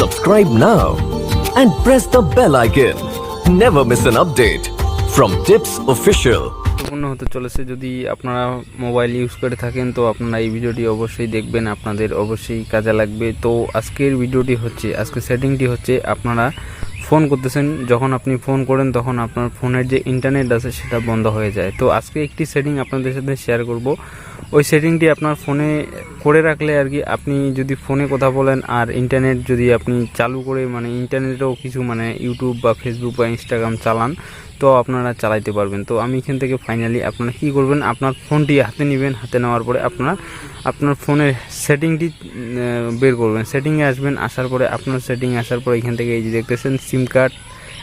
Subscribe now and press the bell icon. Never miss an update from Tips Official. গুরুত্বপূর্ণ হতে চলেছে। যদি আপনারা মোবাইল ইউজ করে থাকেন তো আপনারা এই ভিডিওটি অবশ্যই দেখবেন, আপনাদের অবশ্যই কাজে লাগবে। তো আজকের ভিডিওটি হচ্ছে, আজকের সেটিংটি হচ্ছে, আপনারা ফোন করতেছেন, যখন আপনি ফোন করেন তখন আপনার ফোনের যে ইন্টারনেট আছে সেটা বন্ধ হয়ে যায়। তো আজকে একটি সেটিং আপনাদের সাথে শেয়ার করব। ওই সেটিংটি আপনার ফোনে করে রাখলে আর কি, আপনি যদি ফোনে কথা বলেন আর ইন্টারনেট যদি আপনি চালু করে মানে ইন্টারনেটেও কিছু মানে ইউটিউব বা ফেসবুক বা ইনস্টাগ্রাম চালান তো আপনারা চালাইতে পারবেন। তো আমি এখান থেকে ফাইনালি আপনারা কী করবেন, আপনার ফোনটি হাতে নেবেন, হাতে নেওয়ার পরে আপনার ফোনের সেটিংটি বের করবেন, সেটিংয়ে আসবেন, আসার পরে আপনার সেটিং আসার পরে এখান থেকে এই যে দেখতেছেন সিম কার্ড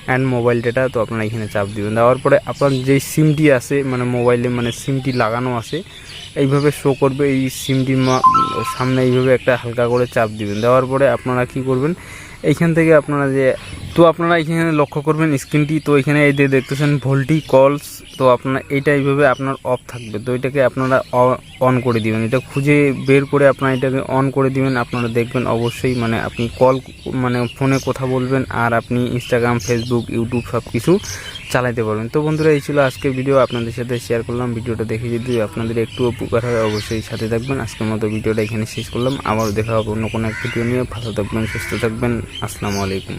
অ্যান্ড মোবাইল ডেটা, তো আপনারা এখানে চাপ দিবেন। দেওয়ার পরে আপনার যেই সিমটি আছে মানে মোবাইলে মানে সিমটি লাগানো আছে এইভাবে শো করবে, এই সিমটির সামনে এইভাবে একটা হালকা করে চাপ দিবেন। দেওয়ার পরে আপনারা কি করবেন, এইখান থেকে আপনারা এখানে লক্ষ্য করবেন স্ক্রিনটি, তো এখানে এই যে দেখতেছেন ভোল্টি কলস, তো আপনারা এইটা এইভাবে আপনার অফ থাকবে, তো এটাকে আপনারা অন করে দিবেন। এটা খুঁজে বের করে আপনারা এটাকে অন করে দিবেন। আপনারা দেখবেন অবশ্যই মানে আপনি কল মানে ফোনে কথা বলবেন আর আপনি ইনস্টাগ্রাম, ফেসবুক, ইউটিউব সব কিছু চালাইতে পারবেন। তো বন্ধুরা, এই ছিল আজকের ভিডিও, আপনাদের সাথে শেয়ার করলাম। ভিডিওটা দেখে যদি আপনাদের একটু উপকার হয় অবশ্যই সাথে থাকবেন। আজকের মতো ভিডিওটা এখানে শেষ করলাম, আবারও দেখা হবে অন্য কোনো এক ভিডিও নিয়ে। ভালো থাকবেন, সুস্থ থাকবেন, আসসালামু আলাইকুম।